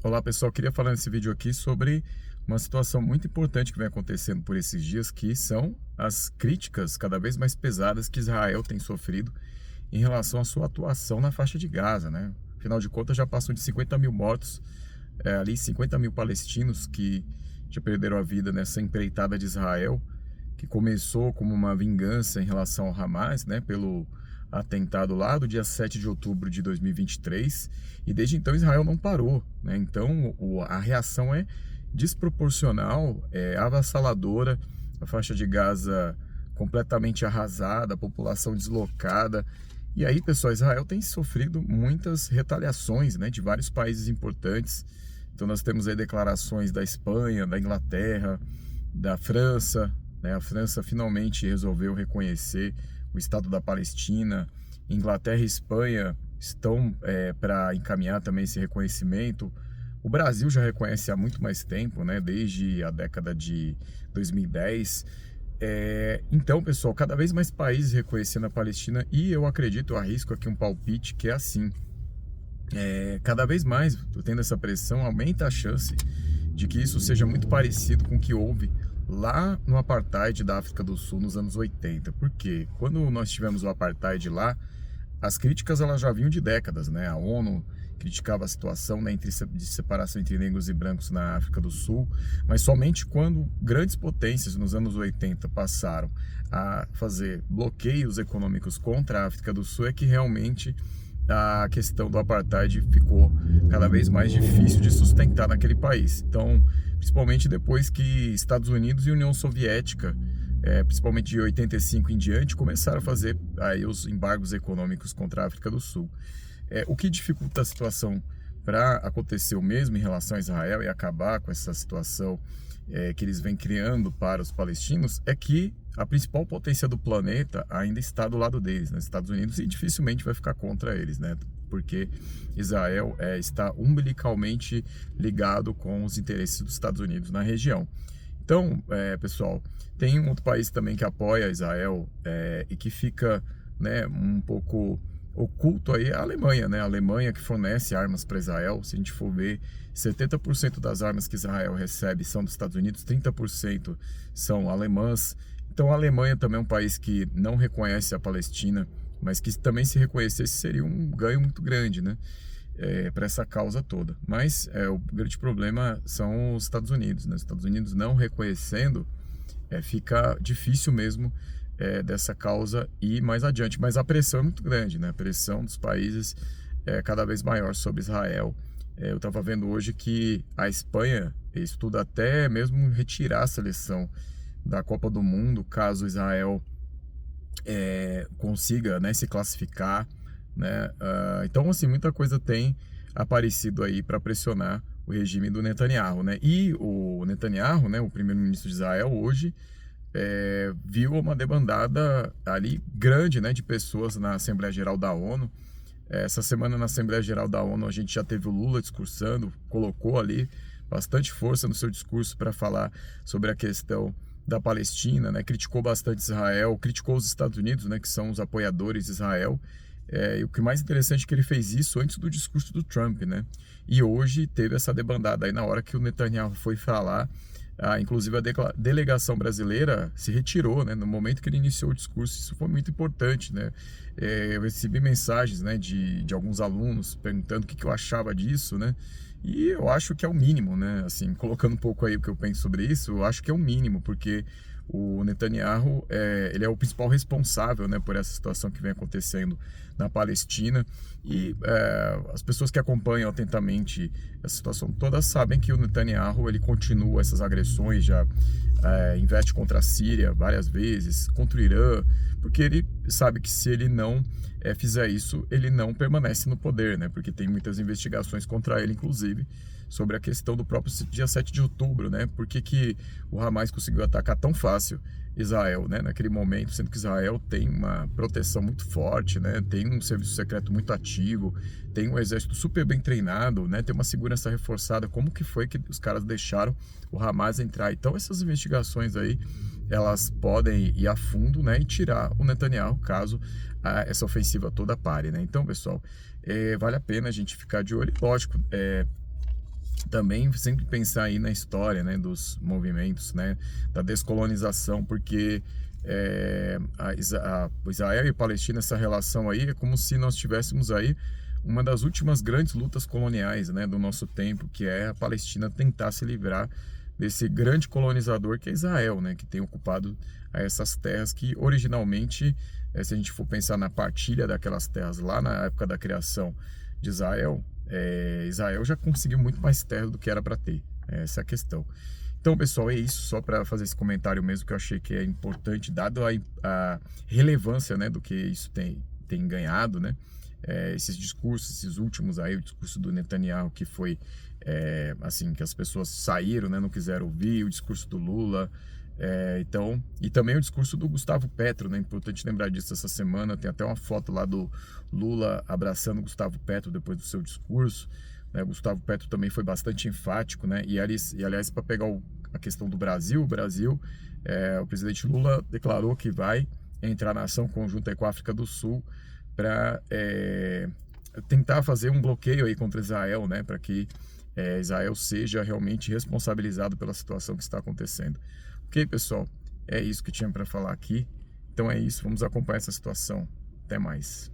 Olá pessoal, queria falar nesse vídeo aqui sobre uma situação muito importante que vem acontecendo por esses dias, que são as críticas cada vez mais pesadas que Israel tem sofrido em relação à sua atuação na faixa de Gaza, né? Afinal de contas, já passam de 50 mil mortos, ali 50 mil palestinos que já perderam a vida nessa empreitada de Israel, que começou como uma vingança em relação ao Hamas, né, pelo atentado lá do dia 7 de outubro de 2023, e desde então Israel não parou, né? Então a reação é desproporcional, é avassaladora, a faixa de Gaza completamente arrasada, a população deslocada. E aí, pessoal, Israel tem sofrido muitas retaliações, né, de vários países importantes. Então nós temos aí declarações da Espanha, da Inglaterra, da França, né? A França finalmente resolveu reconhecer o Estado da Palestina. Inglaterra e Espanha estão para encaminhar também esse reconhecimento. O Brasil já reconhece há muito mais tempo, né? Desde a década de 2010. Então, pessoal, cada vez mais países reconhecendo a Palestina, e eu acredito, eu arrisco aqui um palpite que é assim. Cada vez mais, tendo essa pressão, aumenta a chance de que isso seja muito parecido com o que houve lá no apartheid da África do Sul nos anos 80. Porque quando nós tivemos o apartheid lá, as críticas elas já vinham de décadas, né? A ONU criticava a situação, né, de separação entre negros e brancos na África do Sul, mas somente quando grandes potências nos anos 80 passaram a fazer bloqueios econômicos contra a África do Sul é que realmente a questão do apartheid ficou cada vez mais difícil de sustentar naquele país. Então, principalmente depois que Estados Unidos e União Soviética, principalmente de 85 em diante, começaram a fazer aí os embargos econômicos contra a África do Sul. O que dificulta a situação para acontecer o mesmo em relação a Israel e acabar com essa situação que eles vêm criando para os palestinos é que a principal potência do planeta ainda está do lado deles, nos Estados Unidos, e dificilmente vai ficar contra eles, né? Porque Israel está umbilicalmente ligado com os interesses dos Estados Unidos na região. Então, pessoal, tem um outro país também que apoia Israel e que fica, né, um pouco oculto aí, a Alemanha, né? A Alemanha que fornece armas para Israel. Se a gente for ver, 70% das armas que Israel recebe são dos Estados Unidos, 30% são alemãs. Então a Alemanha também é um país que não reconhece a Palestina, mas que também, se reconhecesse, seria um ganho muito grande, né? Para essa causa toda. Mas o grande problema são os Estados Unidos, né? Os Estados Unidos não reconhecendo, fica difícil mesmo dessa causa ir mais adiante. Mas a pressão é muito grande, né? A pressão dos países é cada vez maior sobre Israel. Eu estava vendo hoje que a Espanha estuda até mesmo retirar a seleção da Copa do Mundo, caso Israel consiga, né, se classificar, né? Então, assim, muita coisa tem aparecido aí para pressionar o regime do Netanyahu, né? E o Netanyahu, né, o primeiro-ministro de Israel, hoje viu uma debandada ali grande, né, de pessoas na Assembleia Geral da ONU. Essa semana na Assembleia Geral da ONU a gente já teve o Lula discursando, colocou ali bastante força no seu discurso para falar sobre a questão da Palestina, né? Criticou bastante Israel, criticou os Estados Unidos, né, que são os apoiadores de Israel. E o que mais interessante é que ele fez isso antes do discurso do Trump, né? E hoje teve essa debandada aí na hora que o Netanyahu foi falar. Inclusive a delegação brasileira se retirou, né, no momento que ele iniciou o discurso. Isso foi muito importante, né? Eu recebi mensagens, né, de alguns alunos perguntando o que eu achava disso, né? E eu acho que é o mínimo, né? Assim, colocando um pouco aí o que eu penso sobre isso, eu acho que é o mínimo, porque o Netanyahu, ele é o principal responsável, né, por essa situação que vem acontecendo na Palestina. E as pessoas que acompanham atentamente essa situação toda sabem que o Netanyahu, ele continua essas agressões, já investe contra a Síria várias vezes, contra o Irã, porque ele sabe que se ele não fizer isso, ele não permanece no poder, né? Porque tem muitas investigações contra ele, inclusive, sobre a questão do próprio dia 7 de outubro, né? Por que o Hamas conseguiu atacar tão fácil Israel, né, naquele momento, sendo que Israel tem uma proteção muito forte, né, tem um serviço secreto muito ativo, tem um exército super bem treinado, né, tem uma segurança reforçada. Como que foi que os caras deixaram o Hamas entrar? Então essas investigações aí, elas podem ir a fundo, né, e tirar o Netanyahu caso essa ofensiva toda pare, né? Então, pessoal, vale a pena a gente ficar de olho. Lógico, também sempre pensar aí na história, né, dos movimentos, né, da descolonização, porque Israel e Palestina, essa relação aí é como se nós tivéssemos aí uma das últimas grandes lutas coloniais, né, do nosso tempo, que é a Palestina tentar se livrar desse grande colonizador que é Israel, né, que tem ocupado essas terras que originalmente, se a gente for pensar na partilha daquelas terras lá na época da criação de Israel, Israel já conseguiu muito mais terra do que era para ter. Essa é a questão. Então, pessoal, é isso. Só para fazer esse comentário mesmo, que eu achei que é importante, dado a relevância, né, do que isso tem ganhado, né? Esses discursos, esses últimos aí, o discurso do Netanyahu, que foi assim, que as pessoas saíram, né, não quiseram ouvir, o discurso do Lula. Então, e também o discurso do Gustavo Petro, né? Importante lembrar disso essa semana. Tem até uma foto lá do Lula abraçando o Gustavo Petro depois do seu discurso, né? O Gustavo Petro também foi bastante enfático, né? E aliás, para pegar a questão do Brasil, o presidente Lula declarou que vai entrar na ação conjunta aí com a África do Sul para tentar fazer um bloqueio aí contra Israel, né? Para que Israel seja realmente responsabilizado pela situação que está acontecendo. Ok, pessoal? É isso que tinha para falar aqui. Então é isso, vamos acompanhar essa situação. Até mais.